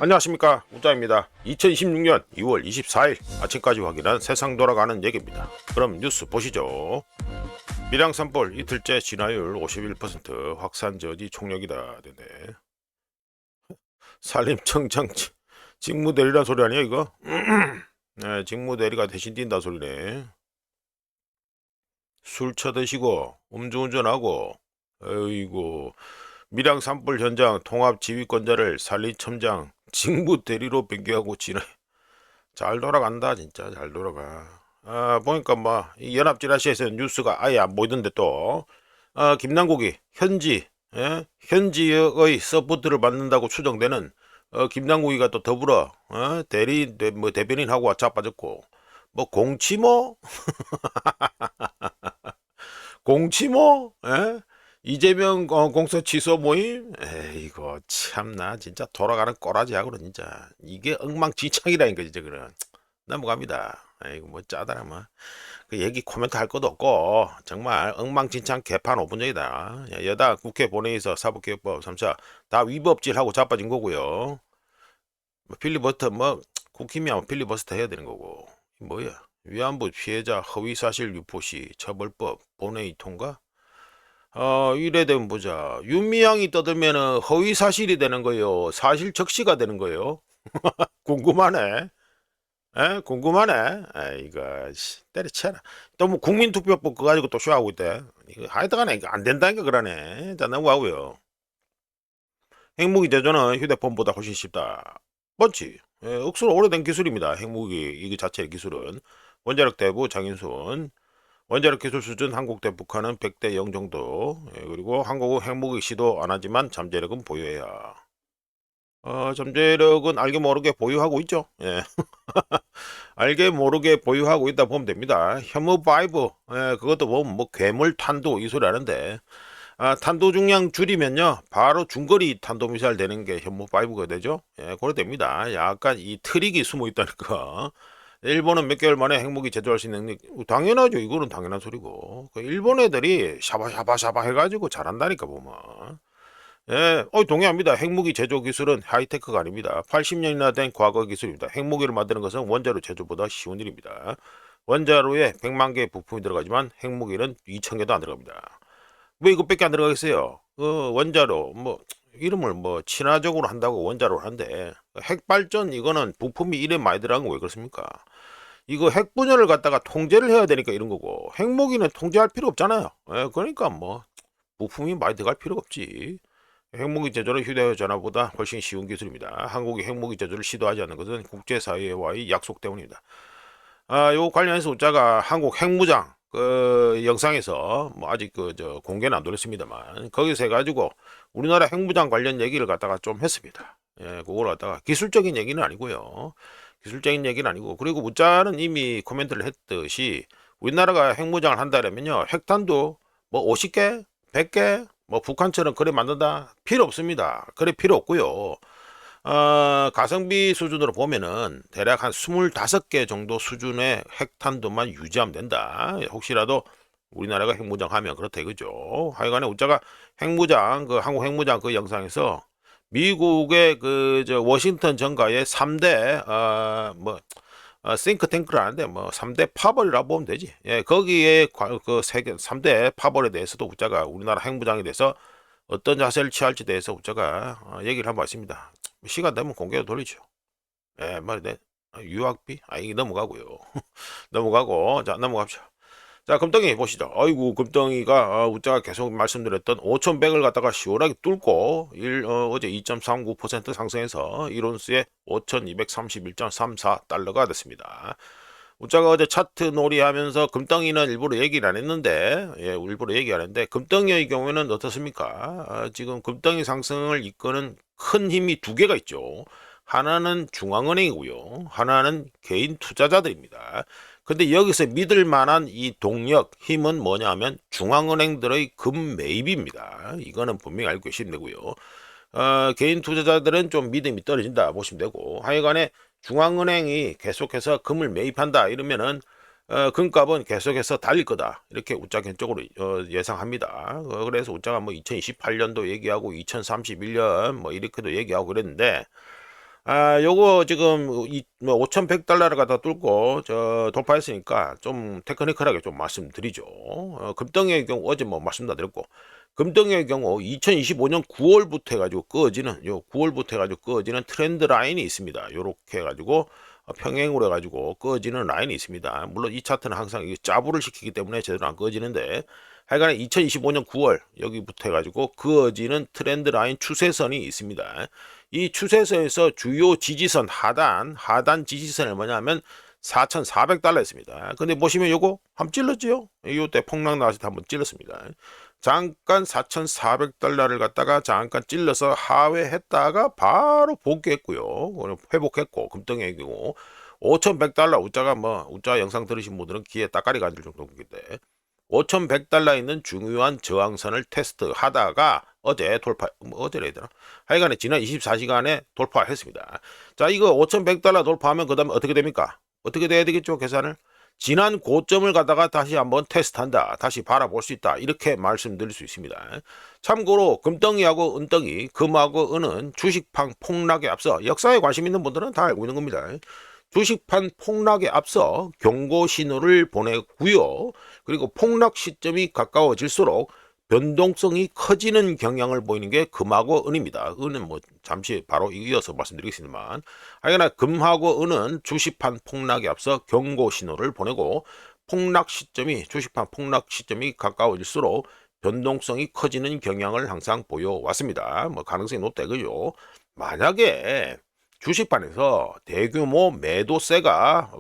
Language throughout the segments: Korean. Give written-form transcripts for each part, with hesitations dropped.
안녕하십니까, 우짜입니다. 2026년 2월 24일 아침까지 확인한 세상 돌아가는 얘기입니다. 그럼 뉴스 보시죠. 밀양 산불 이틀째 진화율 51%, 확산 저지 총력이다. 되네. 산림청장 직무대리란 소리 아니야 이거? 네, 직무대리가 대신 뛴다 소리네. 술 쳐드시고 음주운전하고, 어이구, 밀양 산불 현장 통합지휘권자를 산림청장 직무대리로 변경하고 진화. 잘 돌아간다, 진짜 잘 돌아가. 보니까 뭐 이 연합지라시에서 뉴스가 아예 안 보이던데 또 김남국이 현지의 서포트를 받는다고 추정되는 김남국이가 또 더불어 대변인하고 자빠졌고, 뭐 공치모 공치모 이재명 공서 취소 모임. 이거 참나 진짜 돌아가는 꼬라지하고는 진짜 이게 엉망진창이라니까 진짜. 그런 넘어갑니다. 이거 뭐 짜다라 뭐그 얘기 코멘트 할 것도 없고 정말 엉망진창 개판 5분 전이다. 여당 국회 본회의에서 사법개혁법 3차 다 위법질하고 자빠진 거고요. 뭐 필리버스터 뭐 국힘이면 필리버스터 해야 되는 거고, 뭐야 위안부 피해자 허위사실 유포시 처벌법 본회의 통과. 이래 되면 보자. 윤미향이 떠들면은 허위사실이 되는 거예요, 사실 적시가 되는 거예요? 궁금하네. 궁금하네. 이거 때려쳐라. 또 뭐 국민투표법 그거 가지고 또 쇼하고 있대. 이거 하여튼간에 이거 안 된다니까 그러네. 자, 넘어가고요. 핵무기 제조는 휴대폰보다 훨씬 쉽다. 맞지? 억수로 오래된 기술입니다. 핵무기 이거 자체의 기술은. 원자력 대부 장인순. 원자력 기술 수준 한국 대 북한은 100대 0 정도. 그리고 한국은 핵무기 시도 안 하지만 잠재력은 보유해야. 잠재력은 알게 모르게 보유하고 있죠. 예. 알게 모르게 보유하고 있다 보면 됩니다. 혐오5, 그것도 보면 뭐 괴물 탄도 이 소리 하는데, 탄도 중량 줄이면요 바로 중거리 탄도미사일 되는 게 혐오5가 되죠. 그래 됩니다. 약간 이 트릭이 숨어 있다니까. 일본은 몇 개월 만에 핵무기 제조할 수 있는 능력, 당연하죠. 이거는 당연한 소리고, 그 일본 애들이 샤바샤바샤바 해가지고 잘한다니까 보면. 동의합니다. 핵무기 제조 기술은 하이테크가 아닙니다. 80년이나 된 과거 기술입니다. 핵무기를 만드는 것은 원자로 제조보다 쉬운 일입니다. 원자로에 100만 개의 부품이 들어가지만 핵무기는 2천 개도 안 들어갑니다. 왜 이것밖에 안 들어가겠어요? 원자로 뭐 이름을 뭐 친화적으로 한다고 원자로 하는데, 핵발전 이거는 부품이 이래 많이 들어간 거 왜 그렇습니까? 이거 핵 분열을 갖다가 통제를 해야 되니까 이런 거고, 핵무기는 통제할 필요 없잖아요. 그러니까 뭐 부품이 많이 들어갈 필요가 없지. 핵무기 제조는 휴대전화보다 훨씬 쉬운 기술입니다. 한국이 핵무기 제조를 시도하지 않는 것은 국제사회와의 약속 때문입니다. 요 관련해서 우짜가 한국 핵무장 그 영상에서 뭐 아직 저 공개는 안 돌렸습니다만, 거기서 해가지고 우리나라 핵무장 관련 얘기를 갖다가 좀 했습니다. 그걸 갖다가 기술적인 얘기는 아니고요. 기술적인 얘기는 아니고, 그리고 우짜는 이미 코멘트를 했듯이 우리나라가 핵무장을 한다면요 핵탄두 뭐 50개, 100개, 뭐 북한처럼 그래 만든다 필요 없습니다. 그래 필요 없고요. 가성비 수준으로 보면은 대략 한 25개 정도 수준의 핵탄두만 유지하면 된다. 혹시라도 우리나라가 핵무장 하면 그렇다 이거죠. 하여간에 우짜가 핵무장, 그 한국 핵무장 그 영상에서 미국의 그 저 워싱턴 정가의 3대 싱크탱크라는데 뭐 3대 파벌이라고 보면 되지. 거기에 그 세계 3대 파벌에 대해서도 우짜가 우리나라 핵무장에 대해서 어떤 자세를 취할지 대해서 우짜가 얘기를 한번 했습니다. 시간 되면 공개로 돌리죠. 네. 유학비? 이게 넘어가고요. 넘어가고, 자, 넘어갑시다. 자, 금덩이 보시죠. 아이고, 금덩이가, 우짜가 계속 말씀드렸던 5,100을 갖다가 시원하게 뚫고, 어제 2.39% 상승해서 1온스에 5,231.34달러가 됐습니다. 우짜가 어제 차트 놀이하면서 금덩이는 일부러 얘기를 안 했는데, 일부러 얘기 안 했는데, 금덩이의 경우에는 어떻습니까? 지금 금덩이 상승을 이끄는 큰 힘이 두 개가 있죠. 하나는 중앙은행이고요. 하나는 개인 투자자들입니다. 근데 여기서 믿을 만한 이 동력, 힘은 뭐냐 하면 중앙은행들의 금 매입입니다. 이거는 분명히 알고 계시면 되고요. 개인 투자자들은 좀 믿음이 떨어진다 보시면 되고, 하여간에 중앙은행이 계속해서 금을 매입한다 이러면은 금값은 계속해서 달릴 거다 이렇게 우짜 견적으로 예상합니다. 그래서 우짜가 뭐 2028년도 얘기하고 2031년 뭐 이렇게도 얘기하고 그랬는데, 요거 지금 5,100달러를 갖다 뚫고 돌파했으니까 좀 테크니컬하게 좀 말씀드리죠. 금덩이의 경우 어제 뭐 말씀 다 드렸고, 금덩이의 경우 2025년 9월부터 해가지고 요 9월부터 해가지고 꺼지는 트렌드 라인이 있습니다. 요렇게 해가지고 평행으로 해가지고 꺼지는 라인이 있습니다. 물론 이 차트는 항상 짜부를 시키기 때문에 제대로 안 꺼지는데, 하여간에 2025년 9월 여기부터 해가지고 그어지는 트렌드 라인 추세선이 있습니다. 이 추세선에서 주요 지지선 하단 지지선이 뭐냐면 4,400달러였습니다. 근데 보시면 요거 한번 찔렀죠? 요때 폭락 나왔을 때 한번 찔렀습니다. 잠깐 4,400달러를 갖다가 잠깐 찔러서 하회했다가 바로 복귀했고요. 회복했고, 금덩이의 경우 5,100달러, 우짜 영상 들으신 분들은 귀에 따까리 가질 정도인데 5,100달러 있는 중요한 저항선을 테스트 하다가 어제 어제래 되나? 하여간에 지난 24시간에 돌파했습니다. 자, 이거 5,100달러 돌파하면 그 다음에 어떻게 됩니까? 어떻게 돼야 되겠죠, 계산을? 지난 고점을 갖다가 다시 한번 테스트한다. 다시 바라볼 수 있다. 이렇게 말씀드릴 수 있습니다. 참고로 금덩이하고 은덩이, 금하고 은은 주식판 폭락에 앞서, 역사에 관심 있는 분들은 다 알고 있는 겁니다. 주식판 폭락에 앞서 경고 신호를 보내고요. 그리고 폭락 시점이 가까워질수록 변동성이 커지는 경향을 보이는 게 금하고 은입니다. 은은 뭐 잠시 바로 이어서 말씀드리겠습니다만, 하여간 금하고 은은 주식판 폭락에 앞서 경고 신호를 보내고, 주식판 폭락 시점이 가까워질수록 변동성이 커지는 경향을 항상 보여왔습니다. 뭐 가능성이 높다 이거죠. 만약에 주식판에서 대규모 매도세가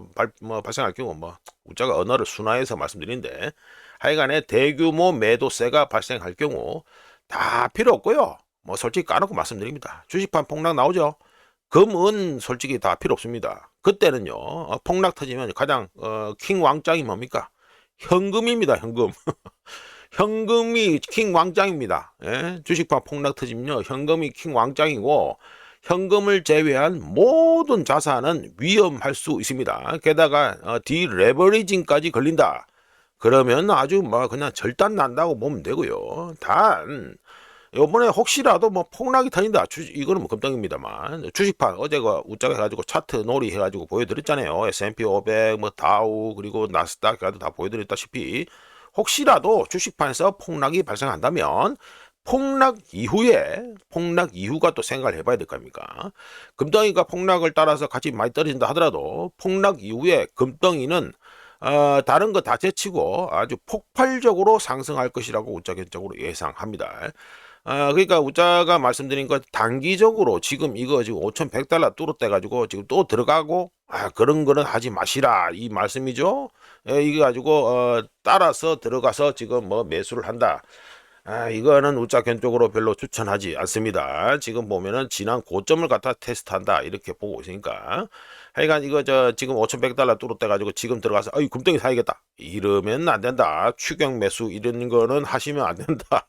발생할 경우, 우짜가 언어를 순화해서 말씀드리는데, 하여간에 대규모 매도세가 발생할 경우 다 필요 없고요. 솔직히 까놓고 말씀드립니다. 주식판 폭락 나오죠. 금은 솔직히 다 필요 없습니다. 그때는요, 폭락 터지면 가장 킹 왕짱이 뭡니까? 현금입니다. 현금. 현금이 킹 왕짱입니다. 예? 주식판 폭락 터지면요, 현금이 킹 왕짱이고, 현금을 제외한 모든 자산은 위험할 수 있습니다. 게다가 디레버리징까지 걸린다. 그러면 아주 그냥 절단 난다고 보면 되고요. 단 요번에 혹시라도 폭락이 터진다. 이거는 금덩입니다만, 주식판 어제가 우짜가 해가지고 차트 놀이 해가지고 보여드렸잖아요. S&P 500, 다우, 그리고 나스닥 해가지고 다 보여드렸다시피, 혹시라도 주식판에서 폭락이 발생한다면 폭락 이후가 또 생각을 해봐야 될 거 아닙니까? 금덩이가 폭락을 따라서 같이 많이 떨어진다 하더라도 폭락 이후에 금덩이는 다른 거 다 제치고 아주 폭발적으로 상승할 것이라고 우짜 개인적으로 예상합니다. 그러니까 우짜가 말씀드린 것 단기적으로 지금 이거 지금 5,100달러 뚫었대 가지고 지금 또 들어가고 그런 거는 하지 마시라 이 말씀이죠. 이거 가지고 따라서 들어가서 지금 매수를 한다. 이거는 우짜 견적으로 별로 추천하지 않습니다. 지금 보면은 지난 고점을 갖다 테스트한다 이렇게 보고 있으니까, 하여간 이거 지금 5,100달러 뚫었대 가지고 지금 들어가서 금덩이 사야겠다 이러면 안 된다. 추격 매수 이런 거는 하시면 안 된다.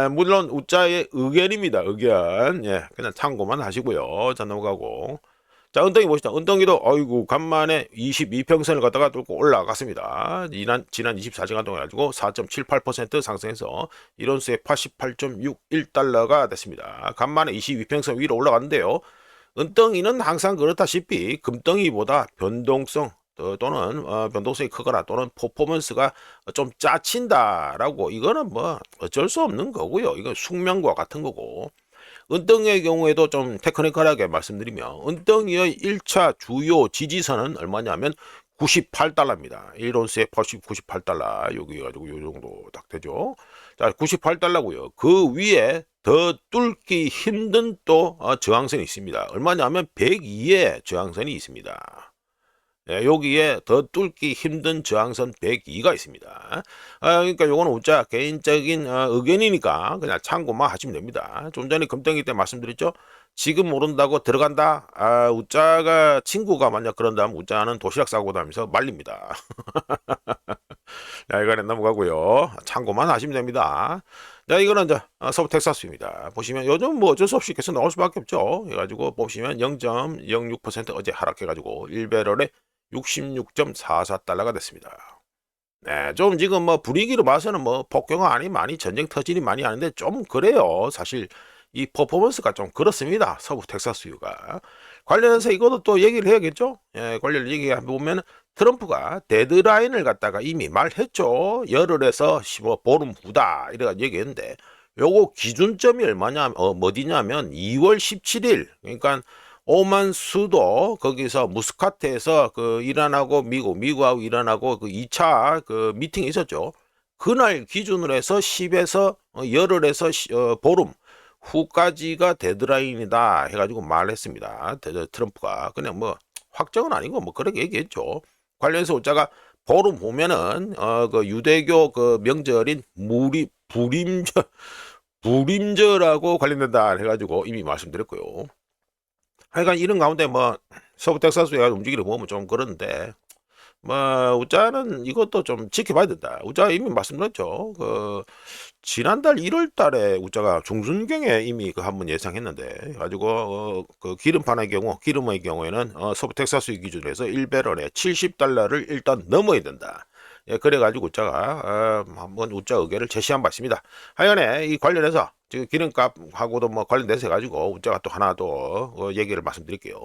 물론 우짜의 의견입니다. 의견. 예, 그냥 참고만 하시고요. 자, 넘어가고. 자, 은덩이 보시죠. 은덩이도 간만에 22평선을 갖다가 뚫고 올라갔습니다. 지난 24시간 동안 가지고 4.78% 상승해서 1온수에 88.61달러가 됐습니다. 간만에 22평선 위로 올라갔는데요. 은덩이는 항상 그렇다시피 금덩이보다 변동성 또는 변동성이 크거나 또는 퍼포먼스가 좀 짜친다라고, 이거는 어쩔 수 없는 거고요. 이건 숙명과 같은 거고. 은덩이의 경우에도 좀 테크니컬하게 말씀드리면, 은덩이의 1차 주요 지지선은 얼마냐면 98달러입니다. 1온스에 98달러. 여기 가지고 요 정도 딱 되죠. 자, 98달러고요. 그 위에 더 뚫기 힘든 또 저항선이 있습니다. 얼마냐면 102의 저항선이 있습니다. 예, 여기에 더 뚫기 힘든 저항선 102가 있습니다. 그러니까 요거는 우짜 개인적인 의견이니까 그냥 참고만 하시면 됩니다. 좀 전에 금덩이 때 말씀드렸죠. 지금 모른다고 들어간다. 우짜가 친구가 만약 그런다면 우짜는 도시락 싸고 다니면서 말립니다. 자, 이거는 넘어가고요. 참고만 하시면 됩니다. 자, 이거는 이제 서부 텍사스입니다. 보시면 요즘 어쩔 수 없이 계속 나올 수밖에 없죠. 해가지고 보시면 0.06% 어제 하락해가지고 1배럴에 66.44달러가 됐습니다. 네, 좀 지금 분위기로 봐서는 폭격은 많이 전쟁 터질이 많이 하는데 좀 그래요. 사실 이 퍼포먼스가 좀 그렇습니다. 서부 텍사스유가. 관련해서 이것도 또 얘기를 해야겠죠. 예, 관련 얘기해보면 트럼프가 데드라인을 갖다가 이미 말했죠. 열흘에서 15 보름 후다 이래가지고 얘기했는데 요거 기준점이 얼마냐 어디냐면 2월 17일 그러니까 오만 수도 거기서 무스카트에서 그 이란하고 미국하고 이란하고 그 2차 그 미팅이 있었죠. 그날 기준으로 해서 10에서 열흘에서 보름 후까지가 데드라인이다 해가지고 말했습니다. 트럼프가 그냥 뭐 확정은 아니고 뭐 그렇게 얘기했죠. 관련해서 우자가 보름 보면은 그 유대교 그 명절인 불임절하고 관련된다 해가지고 이미 말씀드렸고요. 하여간 이런 가운데 뭐 서부 텍사스에 움직이를 보면 좀 그런데 뭐 우자는 이것도 좀 지켜봐야 된다. 우자 이미 말씀드렸죠. 그 지난달 1월 달에 우자가 중순경에 이미 그 한번 예상했는데 가지고 그 기름의 경우에는 서부 텍사스 기준으로 해서 1배럴에 70달러를 일단 넘어야 된다. 예, 그래가지고 우자가 한번 우자 의견을 제시한 바 있습니다. 하여간에 이 관련해서 지금 기름값하고도 뭐 관련돼서 해가지고 우자가 또 하나 더 얘기를 말씀드릴게요.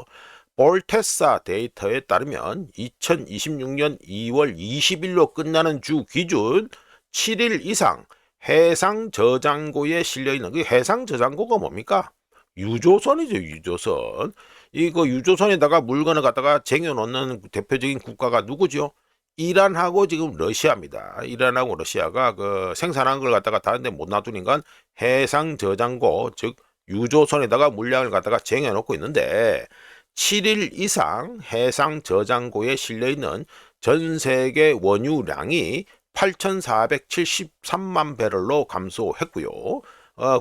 볼테사 데이터에 따르면 2026년 2월 20일로 끝나는 주 기준 7일 이상 해상 저장고에 실려있는 그 해상 저장고가 뭡니까? 유조선이죠. 유조선. 이거 유조선에다가 물건을 갖다가 쟁여놓는 대표적인 국가가 누구죠? 이란하고 지금 러시아입니다. 이란하고 러시아가 그 생산한 걸 갖다가 다른데 못 놔두니까 해상 저장고 즉 유조선에다가 물량을 갖다가 쟁여놓고 있는데 7일 이상 해상 저장고에 실려있는 전 세계 원유량이 8,473만 배럴로 감소했고요.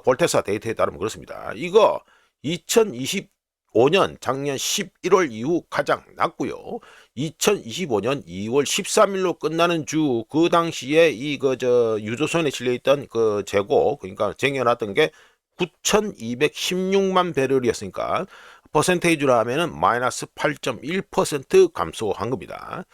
볼테사 데이터에 따르면 그렇습니다. 이거 2025년 작년 11월 이후 가장 낮고요. 2025년 2월 13일로 끝나는 주 그 당시에 유조선에 실려있던 그 재고 그러니까 쟁여놨던 게 9,216만 배럴이었으니까 퍼센테이지로 하면은 마이너스 8.1% 감소한 겁니다.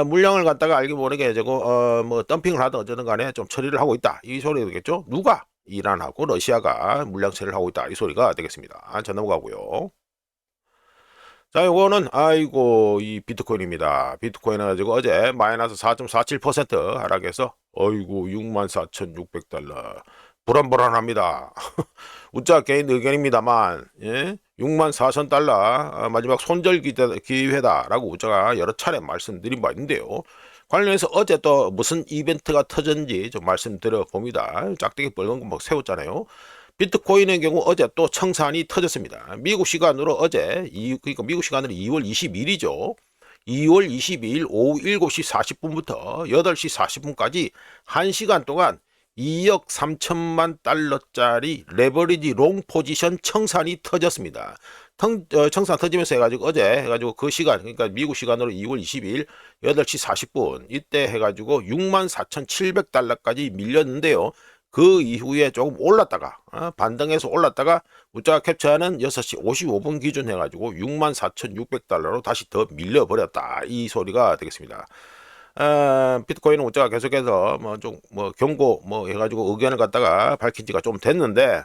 물량을 갖다가 알게 모르게 저거 뭐 덤핑을 하든 어쩌든 간에 좀 처리를 하고 있다 이 소리가 되겠죠. 누가? 이란하고 러시아가 물량 처리를 하고 있다 이 소리가 되겠습니다. 자 넘어가고요. 자 요거는 아이고 이 비트코인입니다. 비트코인은 가지고 어제 마이너스 4.47% 하락해서 어이구 64,600달러 불안불안합니다. 우짜 개인 의견입니다만 예? 64,000달러 마지막 손절 기회다라고 우짜가 여러 차례 말씀드린 바 있는데요. 관련해서 어제 또 무슨 이벤트가 터졌는지 좀 말씀드려 봅니다. 짝대기 뻘건 거 세웠잖아요. 비트코인의 경우 어제 또 청산이 터졌습니다. 미국 시간으로 어제 그러니까 미국 시간으로 2월 20일이죠. 2월 22일 오후 7시 40분부터 8시 40분까지 1시간 동안 2억 3천만 달러짜리 레버리지 롱 포지션 청산이 터졌습니다. 청산 터지면서 해가지고 어제 해가지고 그 시간 그러니까 미국 시간으로 2월 20일 8시 40분 이때 해가지고 64,700달러까지 밀렸는데요. 그 이후에 조금 올랐다가 반등해서 올랐다가 우짜가 캡처하는 6시 55분 기준 해가지고 64,600달러로 다시 더 밀려버렸다 이 소리가 되겠습니다. 비트코인은 우짜가 계속해서 뭐 경고 뭐 해가지고 의견을 갖다가 밝힌 지가 좀 됐는데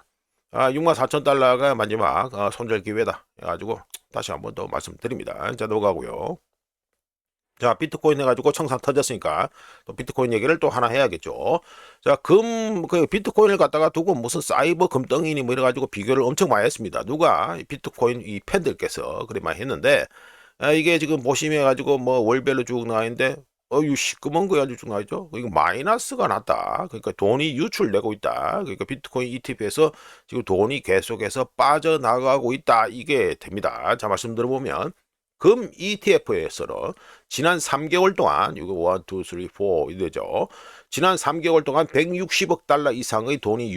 64,000달러가 마지막 손절 기회다 해가지고 다시 한번 더 말씀드립니다. 자 넘어가고요. 자 비트코인 해가지고 청산 터졌으니까 또 비트코인 얘기를 또 하나 해야겠죠. 자 그 비트코인을 갖다가 두고 무슨 사이버 금덩이니 뭐 이래가지고 비교를 엄청 많이 했습니다. 누가 비트코인 이 팬들께서 그래 많이 했는데 이게 지금 보시면 해가지고 뭐 월별로 쭉 나와있는데 이 시꺼먼 거 아주 쭉 나와있죠. 이거 마이너스가 났다. 그러니까 돈이 유출되고 있다. 그러니까 비트코인 ETF에서 지금 돈이 계속해서 빠져나가고 있다. 이게 됩니다. 자 말씀 들어보면 금 ETF에서는 지난 3개월 동안 이거 1, 2, 3, 4 이되죠. 지난 3개월 동안 160억 달러 이상의 돈이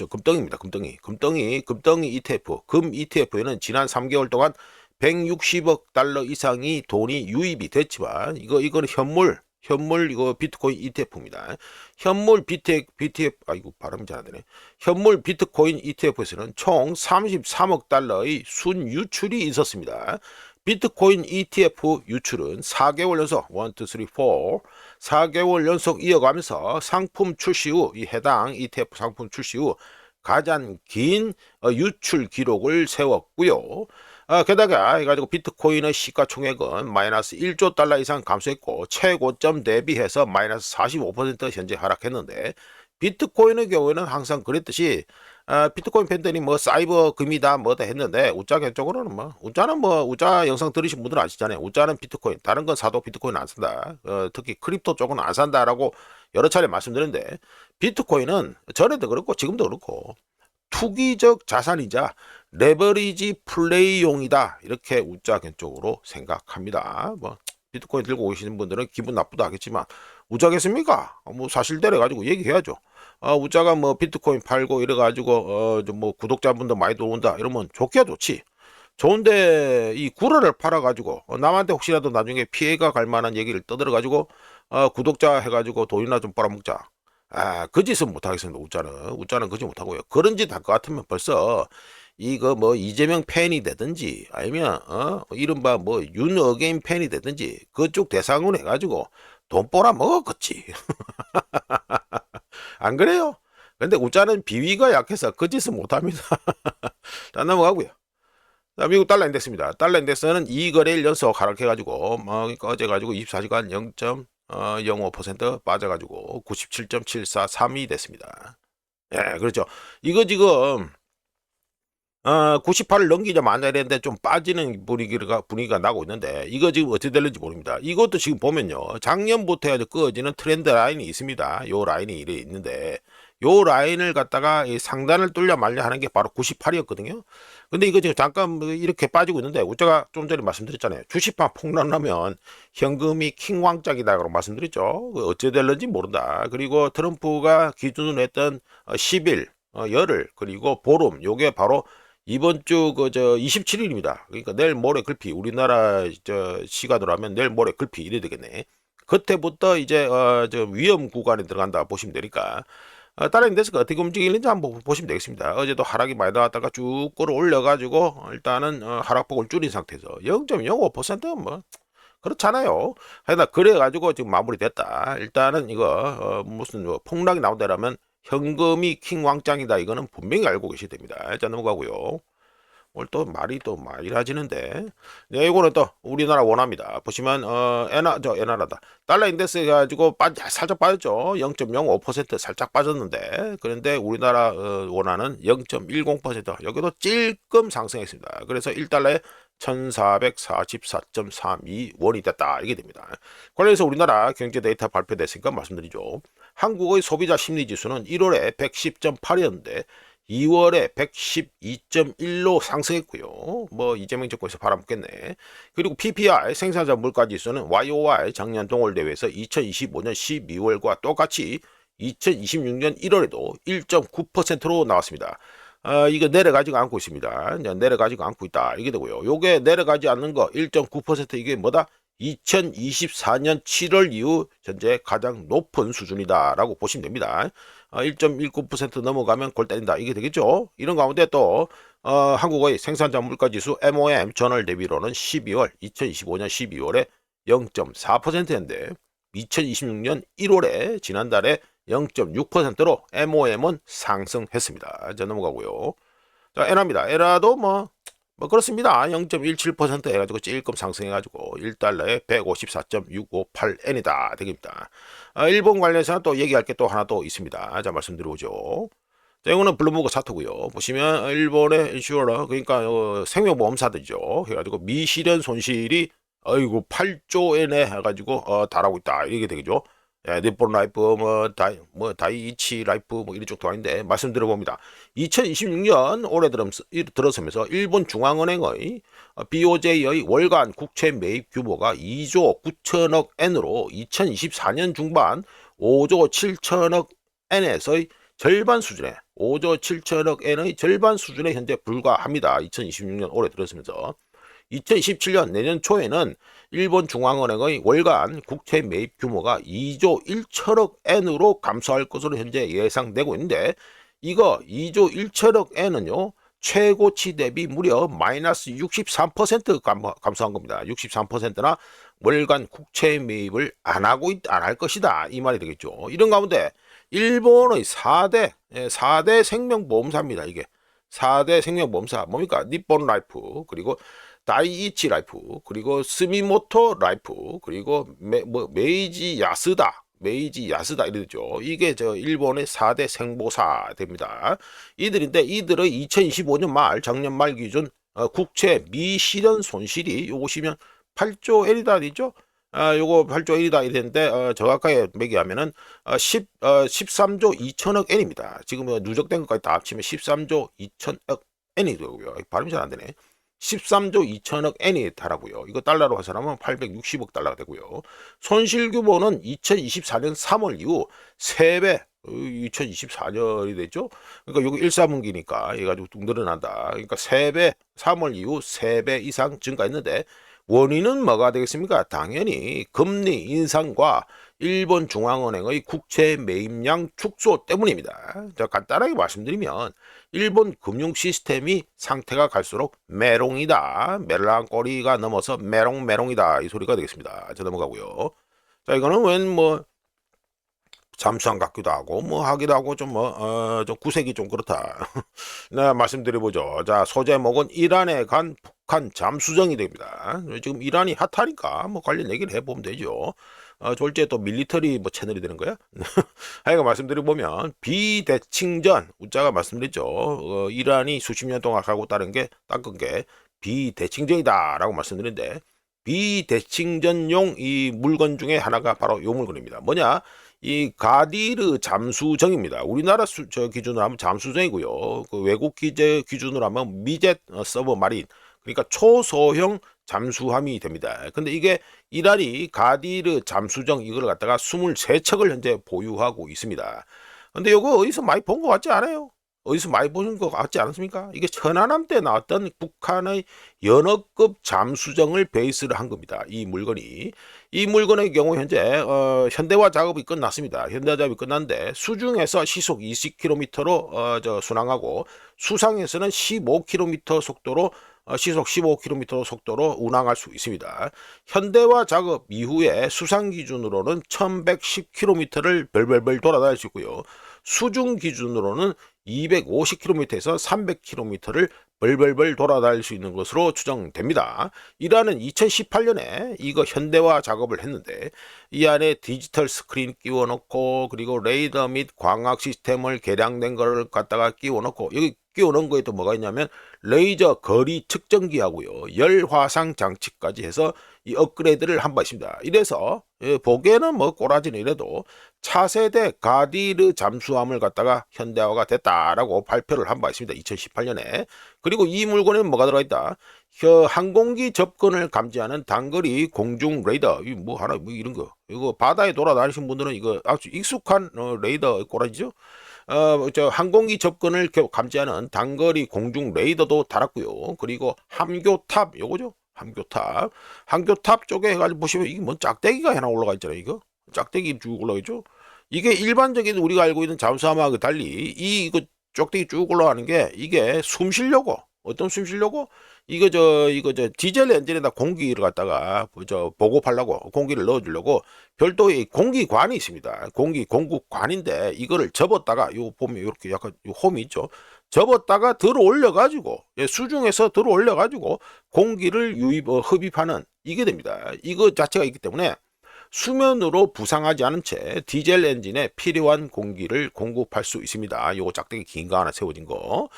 금덩이입니다. 금덩이 ETF, 금 ETF에는 지난 3개월 동안 160억 달러 이상이 돈이 유입이 됐지만 이거는 현물 이거 비트코인 ETF입니다. 현물 발음이 잘 안 되네. 현물 비트코인 ETF에서는 총 33억 달러의 순유출이 있었습니다. 비트코인 ETF 유출은 4개월 연속 1, 2, 3, 4 4개월 연속 이어가면서 상품 출시 후 이 해당 ETF 상품 출시 후 가장 긴 유출 기록을 세웠고요. 게다가 해가지고 비트코인의 시가총액은 마이너스 1조 달러 이상 감소했고 최고점 대비해서 마이너스 45% 현재 하락했는데, 비트코인의 경우에는 항상 그랬듯이 비트코인 팬들이 뭐 사이버 금이다 뭐다 했는데, 우짜 쪽으로는 뭐 우짜는 뭐 우짜 영상 들으신 분들은 아시잖아요. 우짜는 비트코인, 다른 건 사도 비트코인 안 산다. 특히 크립토 쪽은 안 산다라고 여러 차례 말씀드렸는데, 비트코인은 전에도 그렇고 지금도 그렇고 투기적 자산이자 레버리지 플레이용이다, 이렇게 우짜 쪽으로 생각합니다. 뭐 비트코인 들고 오시는 분들은 기분 나쁘다 하겠지만 우짜겠습니까? 뭐 사실대로 가지고 얘기해야죠. 우짜가 뭐 비트코인 팔고 이래가지고 뭐 구독자분들 많이 들어온다 이러면 좋기야 좋지. 좋은데 이 구라를 팔아가지고 남한테 혹시라도 나중에 피해가 갈 만한 얘기를 떠들어가지고 구독자 해가지고 돈이나 좀 빨아먹자. 그 짓은 못하겠습니다. 우짜는 그 짓 못하고요. 그런 짓 할 것 같으면 벌써 이거 뭐 이재명 팬이 되든지 아니면 이른바 뭐 윤어게인 팬이 되든지 그쪽 대상으로 해가지고 돈 빨아 먹었겠지. 안 그래요? 근데 우짜는 비위가 약해서 그 짓은 못합니다. 자, 넘어가고요. 자, 미국 달러 인덱스입니다. 달러 인덱스는 2거래일 연속 하락해가지고 그러니까 어제 가지고 24시간 0.05% 빠져가지고 97.743이 됐습니다. 예, 그렇죠. 이거 지금 98을 넘기자마자 이랬는데 좀 빠지는 분위기가 나고 있는데, 이거 지금 어떻게 될는지 모릅니다. 이것도 지금 보면요, 작년부터 해서 꺼지는 트렌드 라인이 있습니다. 요 라인이 이래 있는데, 요 라인을 갖다가 이 상단을 뚫려 말려 하는 게 바로 98이었거든요. 근데 이거 지금 잠깐 뭐 이렇게 빠지고 있는데, 제가 좀 전에 말씀드렸잖아요. 주식판 폭락하면 현금이 킹왕짱이다라고 말씀드렸죠. 어찌 될는지 모른다. 그리고 트럼프가 기준으로 했던 10일, 열흘, 그리고 보름, 요게 바로 이번 주 27일입니다. 그러니까 내일 모레 글피, 우리나라 시간으로 하면 내일 모레 글피 이래 되겠네. 그때부터 이제 저 위험 구간에 들어간다 보시면 되니까, 다른 인덱스가 어떻게 움직이는지 한번 보시면 되겠습니다. 어제도 하락이 많이 나왔다가 쭉 끌어올려가지고 일단은 하락폭을 줄인 상태에서 0.05%는 뭐 그렇잖아요. 하여튼 그래가지고 지금 마무리됐다. 일단은 이거 무슨 폭락이 나온다라면 현금이 킹왕짱이다, 이거는 분명히 알고 계셔야 됩니다. 일단 넘어가고요. 오늘 또 말이 또 많이라지는데, 네, 이거는 또 우리나라 원화입니다. 보시면 엔화라다. 달러 인덱스 해가지고 살짝 빠졌죠. 0.05% 살짝 빠졌는데, 그런데 우리나라 원화는 0.10%, 여기도 찔끔 상승했습니다. 그래서 1달러에 1444.32원이 됐다, 이게 됩니다. 관련해서 우리나라 경제 데이터 발표됐으니까 말씀드리죠. 한국의 소비자 심리지수는 1월에 110.8이었는데 2월에 112.1로 상승했고요. 뭐 이재명 정권에서 팔아먹겠네. 그리고 PPI 생산자 물가지수는 YOY 작년 동월 대비해서 2025년 12월과 똑같이 2026년 1월에도 1.9%로 나왔습니다. 이거 내려가지가 않고 있습니다. 내려가지가 않고 있다, 이게 되고요. 요게 내려가지 않는 거 1.9%, 이게 뭐다? 2024년 7월 이후 현재 가장 높은 수준이다라고 보시면 됩니다. 1.19% 넘어가면 골 때린다, 이게 되겠죠. 이런 가운데 또 한국의 생산자 물가지수 MOM 전월 대비로는 2025년 12월에 0.4%였는데 2026년 1월에 지난달에 0.6%로 MOM은 상승했습니다. 이제 넘어가고요. 자, 엔화입니다. 엔화도 뭐 그렇습니다. 0.17% 해가지고 찔끔 상승해가지고 1달러에 154.658엔이다 되겠습니다. 일본 관련해서는 또 얘기할 게 또 하나 또 있습니다. 자, 말씀드려보죠. 자, 이거는 블룸버그 사토고요. 보시면 일본의 인슈어러, 그러니까 생명보험사들이죠. 해가지고 미실현 손실이 8조엔에 해가지고 달하고 있다, 이게 되겠죠. 니폰 라이프, 다이이치 라이프, 이런 쪽도 아닌데, 말씀드려봅니다. 2026년 올해 들어서면서 일본 중앙은행의 BOJ의 월간 국채 매입 규모가 2조 9천억 엔으로 2024년 중반 5조 7천억 엔에서의 절반 수준에, 5조 7천억 엔의 절반 수준에 현재 불과합니다. 2026년 올해 들어서면서 2027년 내년 초에는 일본 중앙은행의 월간 국채 매입 규모가 2조 1천억 엔으로 감소할 것으로 현재 예상되고 있는데, 이거 2조 1천억 엔은요 최고치 대비 무려 마이너스 63% 감소한 겁니다. 63%나 월간 국채 매입을 안 할 것이다, 이 말이 되겠죠. 이런 가운데 일본의 4대 생명보험사입니다. 이게 4대 생명보험사 뭡니까? 니폰 라이프, 그리고 다이이치 라이프, 그리고 스미모토 라이프, 그리고 메이지 야스다 이러죠. 이게 저 일본의 4대 생보사 됩니다. 이들인데 이들의 2025년 말 작년 말 기준 국채 미실현 손실이 요 보시면 8조 엔이다 아니죠? 요거 8조 엔이다 이랬는데 정확하게 매기하면은 13조 2천억 엔입니다. 지금 누적된 것까지 다 합치면 13조 2천억 엔이 되고요. 발음이 잘 안 되네. 13조 2천억 엔이 달하고요. 이거 달러로 환산하면 860억 달러가 되고요. 손실 규모는 2024년 3월 이후 3배, 2024년이 됐죠? 그러니까 여기 1사분기니까 얘가 뚝 늘어난다. 그러니까 3배, 3월 이후 3배 이상 증가했는데 원인은 뭐가 되겠습니까? 당연히 금리 인상과 일본 중앙은행의 국채 매입량 축소 때문입니다. 자, 간단하게 말씀드리면 일본 금융 시스템이 상태가 갈수록 메롱이다. 멜랑꼬리가 넘어서 메롱이다. 이 소리가 되겠습니다. 자, 넘어가고요. 자, 이거는 웬 잠수함 같기도 하고 하기도 하고 좀 구색이 좀 그렇다. 네, 말씀드려보죠. 자, 소제목은 이란에 간 북한 잠수정이 됩니다. 지금 이란이 핫하니까 관련 얘기를 해보면 되죠. 졸지에 또 밀리터리 채널이 되는 거야? 하여간 말씀드려보면 비대칭전, 우자가 말씀드렸죠. 이란이 수십 년 동안 하고 닦은 게 비대칭전이다 라고 말씀드렸는데, 비대칭전용 이 물건 중에 하나가 바로 요 물건입니다. 뭐냐? 이 가디르 잠수정입니다. 우리나라 저 기준으로 하면 잠수정이고요. 그 외국 기준으로 하면 미젯 서브마린, 그러니까 초소형 잠수함이 됩니다. 근데 이게 이란이 가디르 잠수정 이걸 갖다가 23척을 현재 보유하고 있습니다. 근데 이거 어디서 많이 본 것 같지 않아요? 어디서 많이 보신 것 같지 않습니까? 이게 천안함 때 나왔던 북한의 연어급 잠수정을 베이스로 한 겁니다. 이 물건이. 이 물건의 경우 현재 현대화 작업이 끝났습니다. 현대화 작업이 끝났는데 수중에서 시속 20km로 순항하고 수상에서는 15km 속도로 시속 15km 속도로 운항할 수 있습니다. 현대화 작업 이후에 수상 기준으로는 1110km를 별별별 돌아다닐 수 있고요. 수중 기준으로는 250km에서 300km를 벌벌벌 돌아다닐 수 있는 것으로 추정됩니다. 이란은 2018년에 이거 현대화 작업을 했는데 이 안에 디지털 스크린 끼워 넣고 그리고 레이더 및 광학 시스템을 개량된 걸 갖다가 끼워 넣고, 여기 끼워 넣은 거에 또 뭐가 있냐면 레이저 거리 측정기하고요, 열 화상 장치까지 해서 이 업그레이드를 한 바 있습니다. 이래서 보기에는 꼬라지는 이래도 차세대 가디르 잠수함을 갖다가 현대화가 됐다라고 발표를 한 바 있습니다. 2018년에. 그리고 이 물건에는 뭐가 들어가 있다? 항공기 접근을 감지하는 단거리 공중 레이더, 이런 거. 이거 바다에 돌아다니신 분들은 이거 아주 익숙한 레이더 꼬라지죠. 항공기 접근을 감지하는 단거리 공중 레이더도 달았고요. 그리고 함교탑, 요거죠. 함교탑 쪽에 해가지고 보시면 이게 짝대기가 하나 올라가 있잖아요. 이거 짝대기 쭉 올라가 있죠. 이게 일반적인 우리가 알고 있는 잠수함하고 달리 이거 짝대기 쭉 올라가는 게 이게 숨 쉬려고, 어떤 숨 쉬려고 이거 저 디젤 엔진에다 공기를 갖다가 보급하려고, 공기를 넣어주려고 별도의 공기관이 있습니다. 공급관인데 이거를 접었다가 요 보면 이렇게 약간 요 홈이 있죠. 접었다가 들어 올려가지고 수중에서 들어 올려가지고 공기를 흡입하는 이게 됩니다. 이거 자체가 있기 때문에 수면으로 부상하지 않은 채 디젤 엔진에 필요한 공기를 공급할 수 있습니다. 요거 짝대기 긴 거 하나 세워진 거.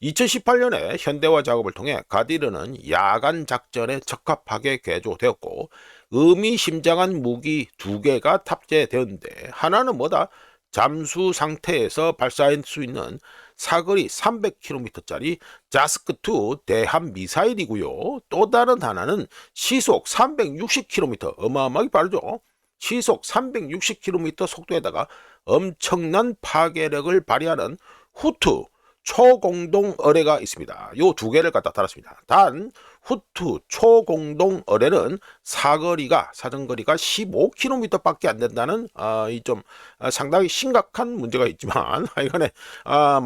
2018년에 현대화 작업을 통해 가디르는 야간 작전에 적합하게 개조되었고 의미심장한 무기 2개가 탑재되었는데, 하나는 뭐다? 잠수 상태에서 발사할 수 있는 사거리 300km짜리 자스크2 대함 미사일이고요. 또 다른 하나는 시속 360km, 어마어마하게 빠르죠. 시속 360km 속도에다가 엄청난 파괴력을 발휘하는 후트 초공동 어뢰가 있습니다. 요 2개를 갖다 달았습니다. 단 후투 초공동 어뢰는 사정거리가 15km밖에 안 된다는 이 좀 상당히 심각한 문제가 있지만 하여간에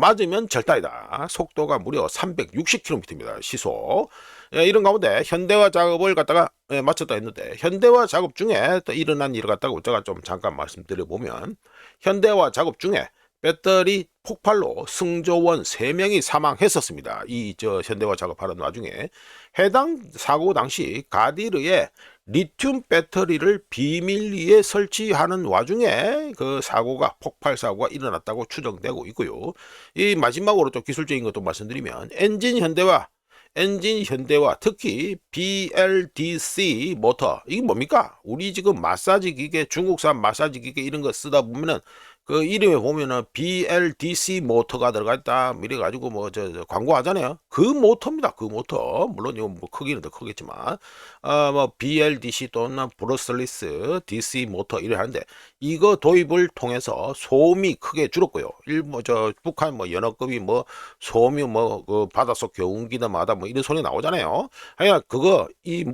맞으면 절단이다. 속도가 무려 360km입니다. 시속. 이런 가운데 현대화 작업을 갖다가 마쳤다 했는데 현대화 작업 중에 또 일어난 일을 갖다가 제가 좀 잠깐 말씀드려 보면 현대화 작업 중에 배터리 폭발로 승조원 3명이 사망했었습니다. 이 현대화 작업하는 와중에 해당 사고 당시 가디르에 리튬 배터리를 비밀리에 설치하는 와중에 그 폭발 사고가 일어났다고 추정되고 있고요. 이 마지막으로 좀 기술적인 것도 말씀드리면 엔진 현대화 특히 BLDC 모터 이게 뭡니까? 우리 지금 마사지 기계 중국산 마사지 기계 이런 거 쓰다 보면은 그 이름에 보면은 BLDC 모터가 들어가 있다 이래 가지고 뭐 광고하잖아요. 그 모터입니다. 그 모터 물론 이거 뭐 크기는 더 크겠지만 뭐 BLDC 또는 브루슬리스 DC 모터 이래 하는데 이거 도입을 통해서 소음이 크게 줄었고요. 북한 뭐 연합급이 뭐 소음이 그 바닷속 경운기나마다 뭐 이런 소리 나오잖아요. 하여간 그거 이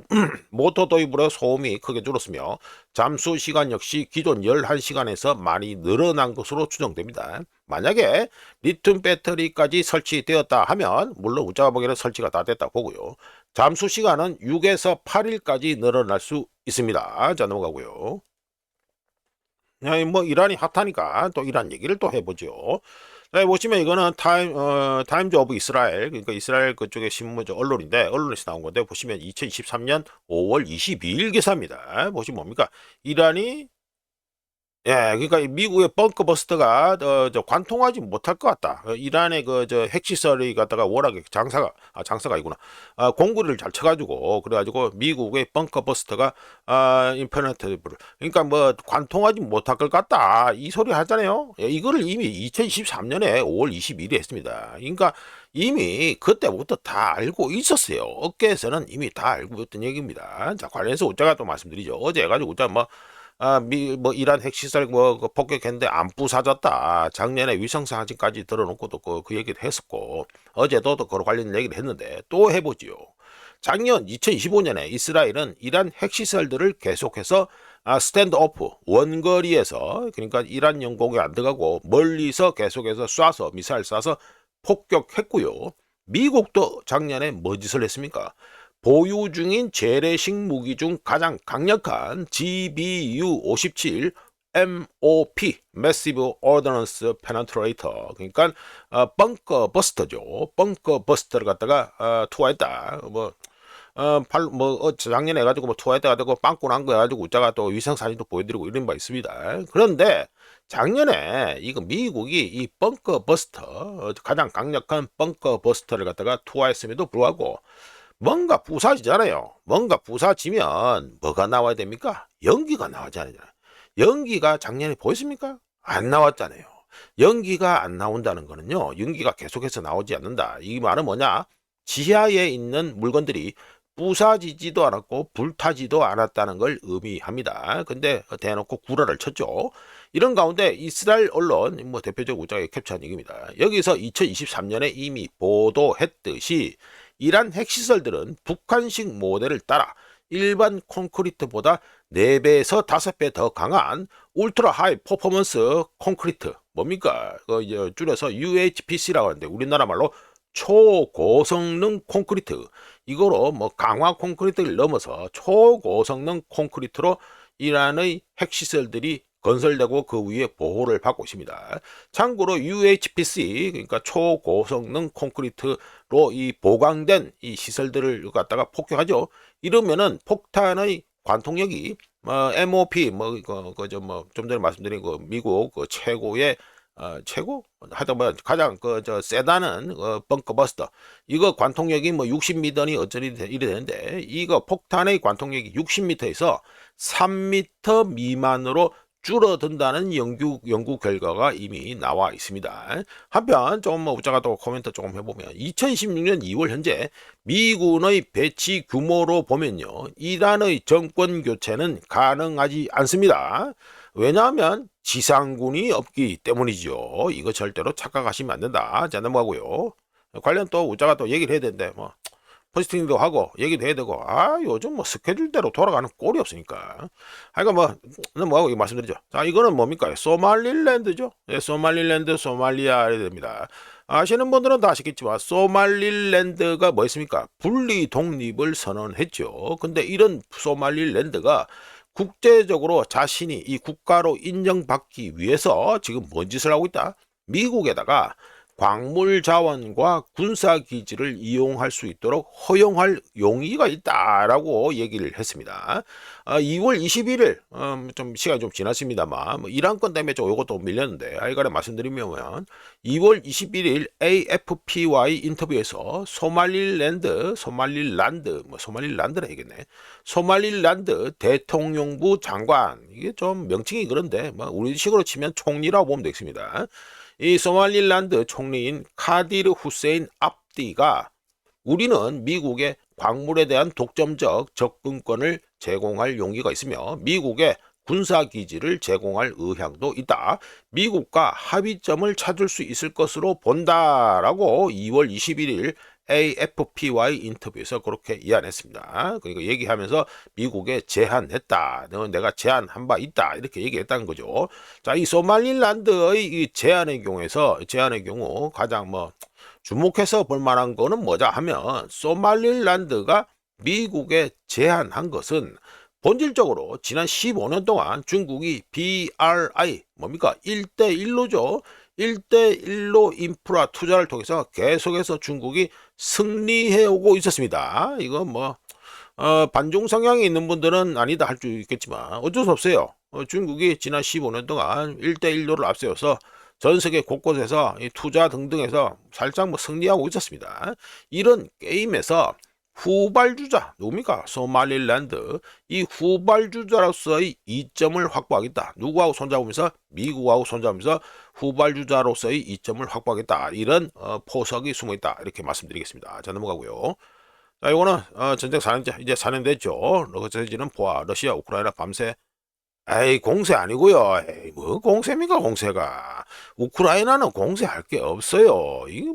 모터 도입으로 소음이 크게 줄었으며 잠수 시간 역시 기존 11시간에서 많이 늘어난 것으로 추정됩니다. 만약에 리튬 배터리까지 설치되었다 하면 물론 우자가 보기에는 설치가 다 됐다 보고요. 잠수 시간은 6에서 8일까지 늘어날 수 있습니다. 자, 넘어가고요. 뭐 이란이 핫하니까 또 이란 얘기를 또 해보죠. 자, 보시면 이거는 타임즈 오브 이스라엘, 그러니까 이스라엘 그쪽의 신문 언론인데 언론에서 나온 건데 보시면 2023년 5월 22일 기사입니다. 보시면 뭡니까? 이란이 그러니까 미국의 벙커버스터가 관통하지 못할 것 같다. 이란의 핵시설이 갖다가 워낙에 장사가 아니구나. 공구리를 잘 쳐가지고 그래가지고 미국의 벙커버스터가 임페네트블 그러니까 뭐 관통하지 못할 것 같다. 이 소리 하잖아요. 이거를 이미 2023년에 5월 22일에 했습니다. 그러니까 이미 그때부터 다 알고 있었어요. 업계에서는 이미 다 알고 있던 얘기입니다. 자, 관련해서 우자가 또 말씀드리죠. 어제 해가지고 우자 뭐 이란 핵시설 폭격했는데 안 부사졌다. 작년에 위성사진까지 들어놓고도 그 얘기를 했었고 어제도 또 그로 관련 얘기를 했는데 또 해보지요. 작년 2025년에 이스라엘은 이란 핵시설들을 계속해서 스탠드 오프 원거리에서 그러니까 이란 영공에 안 들어가고 멀리서 계속해서 미사일 쏴서 폭격했고요. 미국도 작년에 뭐 짓을 했습니까? 보유 중인 재래식 무기 중 가장 강력한 GBU-57 MOP Massive Ordnance Penetrator 그러니까 벙커 버스터죠. 벙커 버스터를 갖다가 투하했다. 작년에 해가지고 투하했다 가지고 빵꾸 난 거 해가지고 우자가 또 위성 사진도 보여드리고 이런 바 있습니다. 그런데 작년에 이거 미국이 이 벙커 버스터 가장 강력한 벙커 버스터를 갖다가 투하했음에도 불구하고 뭔가 부사지잖아요. 뭔가 부사지면 뭐가 나와야 됩니까? 연기가 나와야잖아요. 연기가 작년에 보였습니까? 안 나왔잖아요. 연기가 안 나온다는 거는요. 연기가 계속해서 나오지 않는다. 이 말은 뭐냐? 지하에 있는 물건들이 부사지지도 않았고 불타지도 않았다는 걸 의미합니다. 근데 대놓고 구라를 쳤죠. 이런 가운데 이스라엘 언론 대표적으로 우자가 캡처한 얘기입니다. 여기서 2023년에 이미 보도했듯이 이란 핵시설들은 북한식 모델을 따라 일반 콘크리트보다 4배에서 5배 더 강한 울트라 하이 퍼포먼스 콘크리트 뭡니까? 줄여서 UHPC라고 하는데 우리나라 말로 초고성능 콘크리트 이거로 강화 콘크리트를 넘어서 초고성능 콘크리트로 이란의 핵시설들이 건설되고 그 위에 보호를 받고 있습니다. 참고로 UHPC 그러니까 초고성능 콘크리트로 이 보강된 이 시설들을 갖다가 폭격하죠. 이러면은 폭탄의 관통력이 MOP 좀 전에 말씀드린 미국 최고의 최고 하여튼 가장 세다는 벙커버스터 이거 관통력이 60m니 어쩌니 이래 되는데 이거 폭탄의 관통력이 60m에서 3m 미만으로 줄어든다는 연구 결과가 이미 나와 있습니다. 한편 조금 우자가 또 코멘트 조금 해보면 2016년 2월 현재 미군의 배치 규모로 보면요. 이란의 정권 교체는 가능하지 않습니다. 왜냐하면 지상군이 없기 때문이죠. 이거 절대로 착각하시면 안 된다. 자, 넘어가고요. 관련 또 우자가 또 얘기를 해야 되는데 포스팅도 하고 얘기도 해야 되고 요즘 뭐 스케줄대로 돌아가는 꼴이 없으니까 하여간 뭐하고 이거 말씀드리죠. 자, 이거는 뭡니까? 소말릴랜드죠. 예, 소말릴랜드 소말리아 이래 됩니다. 아시는 분들은 다 아시겠지만 소말릴랜드가 뭐였습니까? 분리 독립을 선언했죠. 근데 이런 소말릴랜드가 국제적으로 자신이 이 국가로 인정받기 위해서 지금 뭔 짓을 하고 있다? 미국에다가 광물 자원과 군사 기지를 이용할 수 있도록 허용할 용의가 있다라고 얘기를 했습니다. 2월 21일 좀 시간이 좀 지났습니다만 뭐 이란 건 때문에 좀 이것도 밀렸는데 하여간에 말씀드리면 2월 21일 AFPY 인터뷰에서 소말릴랜드라 해야겠네. 소말릴랜드 대통령부 장관, 이게 좀 명칭이 그런데 뭐 우리식으로 치면 총리라고 보면 되겠습니다. 이 소말릴랜드 총리인 카디르 후세인 압디가 우리는 미국의 광물에 대한 독점적 접근권을 제공할 용의가 있으며 미국의 군사기지를 제공할 의향도 있다. 미국과 합의점을 찾을 수 있을 것으로 본다라고 2월 21일 AFPY 인터뷰에서 그렇게 이야기했습니다. 그러니까 얘기하면서 미국에 제안했다. 내가 제안한 바 있다. 이렇게 얘기했다는 거죠. 자, 이 소말릴랜드의 이 제안의 경우 가장 주목해서 볼 만한 거는 뭐자 하면 소말릴랜드가 미국에 제안한 것은 본질적으로 지난 15년 동안 중국이 BRI 뭡니까? 1대1로죠. 1대1로 인프라 투자를 통해서 계속해서 중국이 승리해 오고 있었습니다. 이거 반중 성향이 있는 분들은 아니다 할 수 있겠지만 어쩔 수 없어요. 중국이 지난 15년 동안 1대1로를 앞세워서 전 세계 곳곳에서 투자 등등해서 살짝 승리하고 있었습니다. 이런 게임에서 후발주자 누굽니까? 소말릴랜드. 이 후발주자로서의 이점을 확보하겠다. 누구하고 손잡으면서? 미국하고 손잡으면서 후발주자로서의 이점을 확보하겠다. 이런 포석이 숨어있다. 이렇게 말씀드리겠습니다. 자, 넘어가고요. 자, 이거는 전쟁 4년째 이제 4년 됐죠. 러시아지는 포화 러시아 우크라이나 밤새 공세 아니고요. 뭐 공세입니까 공세가. 우크라이나는 공세할 게 없어요. 이게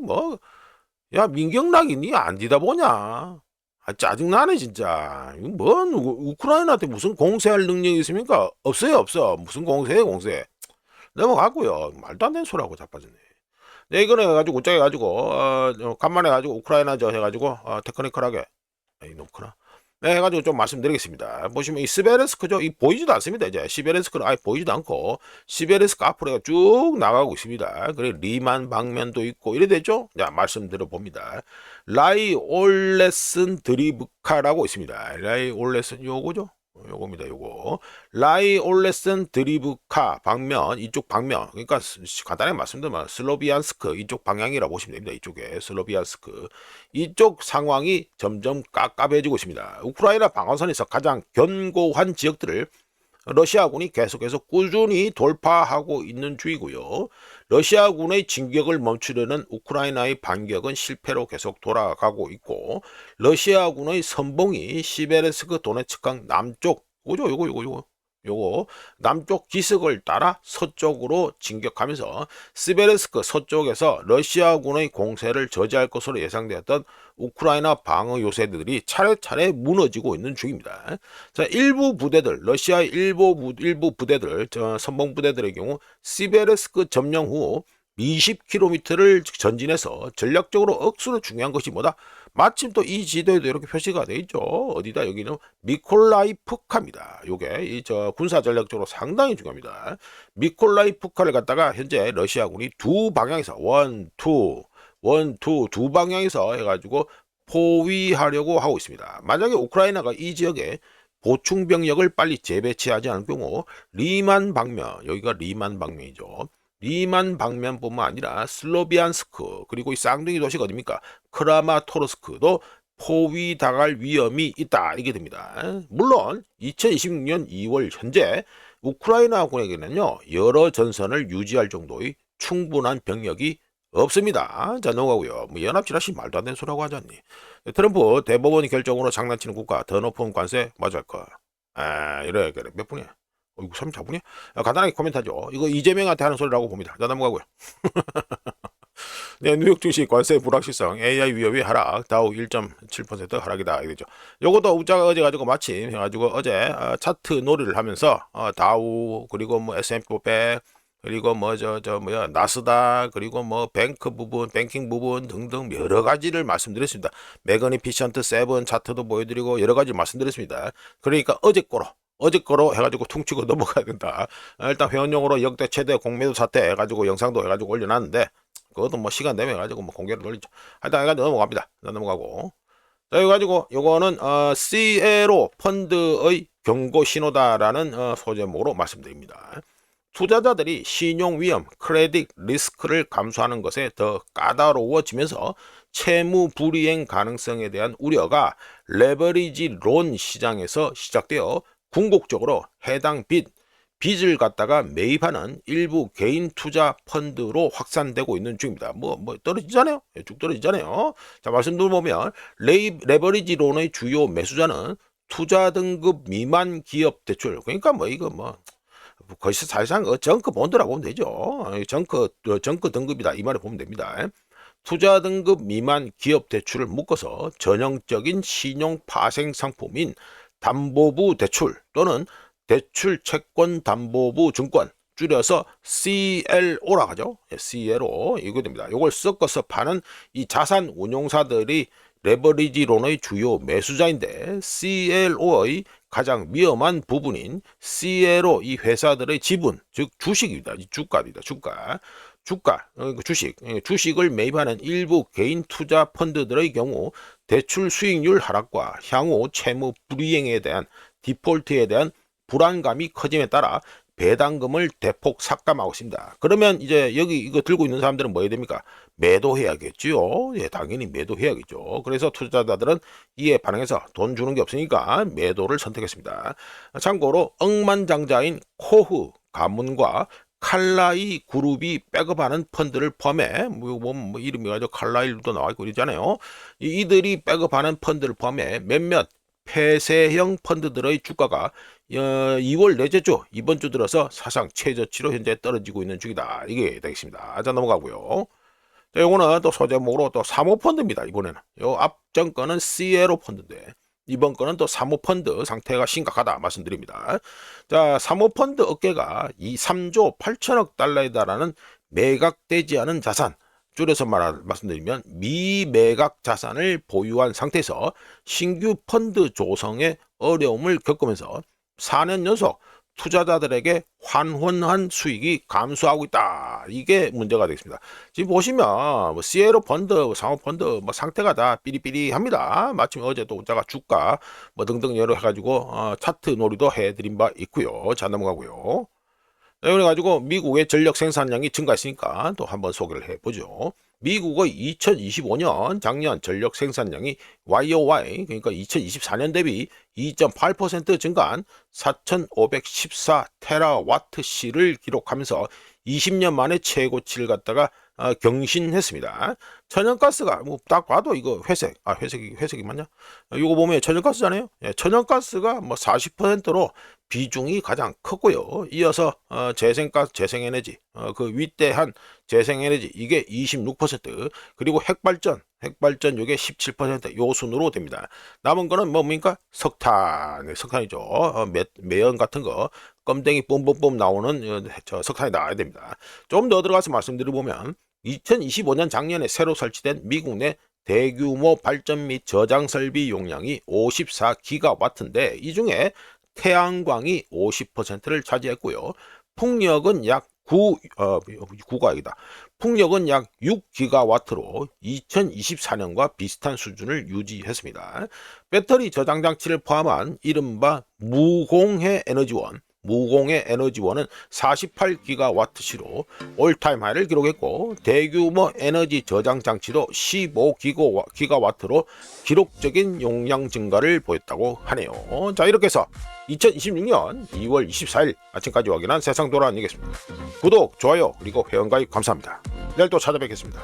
야 민경락이 니 안 뒤다 보냐. 짜증나네 진짜. 우크라이나한테 무슨 공세할 능력이 있습니까? 없어요 없어. 무슨 공세예요 공세. 넘어가고요. 말도 안 되는 소리하고 자빠졌네. 네, 이거는 해가지고 우짜 해가지고 간만에 해가지고 우크라이나 해가지고 테크니컬하게 너무 크나? 네, 해가지고 좀 말씀드리겠습니다. 보시면 이 스베르스크죠. 이 보이지도 않습니다. 이제 시베르스크는 아예 보이지도 않고 시베르스크 앞으로 쭉 나가고 있습니다. 그래 리만 방면도 있고 이래 되죠. 자, 말씀드려 봅니다. 라이 올레슨 드리브카라고 있습니다. 라이 올레슨 요거죠. 요겁니다. 요거 라이 올레슨 드리브카 방면, 이쪽 방면, 그러니까 간단하게 말씀드리면 슬로비안스크 이쪽 방향이라고 보시면 됩니다. 이쪽에 슬로비안스크 이쪽 상황이 점점 깝깝해지고 있습니다. 우크라이나 방어선에서 가장 견고한 지역들을 러시아군이 계속해서 꾸준히 돌파하고 있는 중이고요. 러시아군의 진격을 멈추려는 우크라이나의 반격은 실패로 계속 돌아가고 있고 러시아군의 선봉이 시베르스크 도네츠강 남쪽 요거 남쪽 기슭을 따라 서쪽으로 진격하면서 시베르스크 서쪽에서 러시아군의 공세를 저지할 것으로 예상되었던 우크라이나 방어 요새들이 차례차례 무너지고 있는 중입니다. 자, 일부 부대들, 러시아의 일부 부대들, 선봉 부대들의 경우 시베르스크 점령 후 20km를 전진해서 전략적으로 억수로 중요한 것이 뭐다? 마침 또 이 지도에도 이렇게 표시가 되어 있죠. 어디다? 여기는 미콜라이프카입니다. 요게 군사 전략적으로 상당히 중요합니다. 미콜라이프카를 갖다가 현재 러시아군이 두 방향에서 두 방향에서 해가지고 포위하려고 하고 있습니다. 만약에 우크라이나가 이 지역에 보충 병력을 빨리 재배치하지 않을 경우 리만 방면, 여기가 리만 방면이죠. 리만 방면뿐만 아니라 슬로비안스크 그리고 이 쌍둥이 도시가 어딥니까? 크라마토르스크도 포위당할 위험이 있다 이게 됩니다. 물론 2026년 2월 현재 우크라이나군에게는요 여러 전선을 유지할 정도의 충분한 병력이 없습니다. 자, 넘어가고요. 연합지라시 말도 안 되는 소리라고 하지 않니? 트럼프 대법원이 결정으로 장난치는 국가 더 높은 관세 맞을 거. 이래 그래 몇 분이야? 이거 34분이야? 간단하게 코멘트하죠. 이거 이재명한테 하는 소리라고 봅니다. 자, 넘어가고요. 네, 뉴욕 증시 관세 불확실성, AI 위협이 하락, 다우 1.7% 하락이다. 이거죠. 요것도 우자가 어제 가지고 마침 해가지고 어제 차트 놀이를 하면서 다우 그리고 뭐 S&P 500 그리고 뭐 뭐야 나스닥 그리고 뭐 뱅크 부분, 뱅킹 부분 등등 여러 가지를 말씀드렸습니다. 매그니피션트 7 차트도 보여드리고 여러 가지 말씀드렸습니다. 그러니까 어제 거로 해가지고 퉁치고 넘어가야 된다. 일단 회원용으로 역대 최대 공매도 사태 해가지고 영상도 해가지고 올려놨는데 그것도 뭐 시간 되면 해가지고 뭐 공개를 올리죠. 하여튼 해가지고 넘어갑니다. 넘어가고. 자, 이거 가지고 요거는 CLO 펀드의 경고 신호다라는 소제목으로 말씀드립니다. 투자자들이 신용 위험, 크레딧 리스크를 감수하는 것에 더 까다로워지면서 채무 불이행 가능성에 대한 우려가 레버리지 론 시장에서 시작되어 궁극적으로 해당 빚을 갖다가 매입하는 일부 개인 투자 펀드로 확산되고 있는 중입니다. 뭐 떨어지잖아요. 쭉 떨어지잖아요. 자, 말씀드려보면 레버리지 론의 주요 매수자는 투자 등급 미만 기업 대출. 그러니까 뭐 이거 뭐 거의 사실상 정크 본드라고 보면 되죠. 정크 등급이다 이 말을 보면 됩니다. 투자 등급 미만 기업 대출을 묶어서 전형적인 신용 파생 상품인 담보부 대출 또는 대출 채권 담보부 증권 줄여서 CLO라고 하죠. CLO 이거 됩니다. 이걸 섞어서 파는 이 자산 운용사들이 레버리지론의 주요 매수자인데 CLO의 가장 위험한 부분인 CLO 이 회사들의 지분 즉 주식입니다. 주가입니다. 주식을 매입하는 일부 개인 투자 펀드들의 경우 대출 수익률 하락과 향후 채무 불이행에 대한 디폴트에 대한 불안감이 커짐에 따라 배당금을 대폭 삭감하고 있습니다. 그러면 이제 여기 이거 들고 있는 사람들은 뭐 해야 됩니까? 매도해야겠죠. 예, 당연히 매도해야겠죠. 그래서 투자자들은 이에 반응해서 돈 주는 게 없으니까 매도를 선택했습니다. 참고로 억만장자인 코흐 가문과 칼라이 그룹이 백업하는 펀드를 포함해 뭐 이름이 가지고 칼라일도 나와 있고 이러잖아요. 이들이 백업하는 펀드를 포함해 몇몇 폐쇄형 펀드들의 주가가 2월 넷째 주 이번 주 들어서 사상 최저치로 현재 떨어지고 있는 중이다. 이게 되겠습니다. 자, 넘어가고요. 자, 요거는 또 소제목으로 또 사모펀드입니다. 이번에는 요 앞전 거는 CLO 펀드인데 이번 거는 또 사모펀드 상태가 심각하다 말씀드립니다. 자, 사모펀드 업계가 3조 8천억 달러에 달하는 매각되지 않은 자산, 줄여서 말씀드리면 미매각 자산을 보유한 상태에서 신규 펀드 조성에 어려움을 겪으면서 4년 연속 투자자들에게 환원한 수익이 감소하고 있다. 이게 문제가 되겠습니다. 지금 보시면 뭐 CLO 펀드, 사모펀드 뭐 상태가 다 삐리삐리합니다. 마침 어제도 제가 주가 뭐 등등 여러 해가지고 차트 놀이도 해드린 바 있고요. 자, 넘어가고요. 그래가지고 미국의 전력 생산량이 증가했으니까 또 한번 소개를 해보죠. 미국의 2025년 작년 전력 생산량이 YOY 그러니까 2024년 대비 2.8% 증가한 4,514 테라와트시를 기록하면서 20년 만에 최고치를 갖다가 경신했습니다. 천연가스가 뭐 딱 봐도 이거 회색이 맞냐? 이거 보면 천연가스잖아요. 예, 천연가스가 뭐 40%로 비중이 가장 컸고요. 이어서 재생가스, 재생에너지, 그 윗대한 재생에너지 이게 26%, 그리고 핵발전 이게 17%요 순으로 됩니다. 남은 거는 뭡니까? 석탄이죠. 매연 같은 거 껌댕이 뿜뿜뿜 나오는 석탄이 나와야 됩니다. 좀 더 들어가서 말씀드려보면 2025년 작년에 새로 설치된 미국 내 대규모 발전 및 저장 설비 용량이 54기가와트인데 이 중에 태양광이 50%를 차지했고요. 풍력은 약 6기가와트로 2024년과 비슷한 수준을 유지했습니다. 배터리 저장 장치를 포함한 이른바 무공해 에너지원은 48기가와트시로 올타임 하이를 기록했고 대규모 에너지 저장 장치도 15기가와트로 기록적인 용량 증가를 보였다고 하네요. 자, 이렇게 해서 2026년 2월 24일 아침까지 확인한 세상 돌아다니겠습니다. 구독, 좋아요, 그리고 회원가입 감사합니다. 내일 또 찾아뵙겠습니다.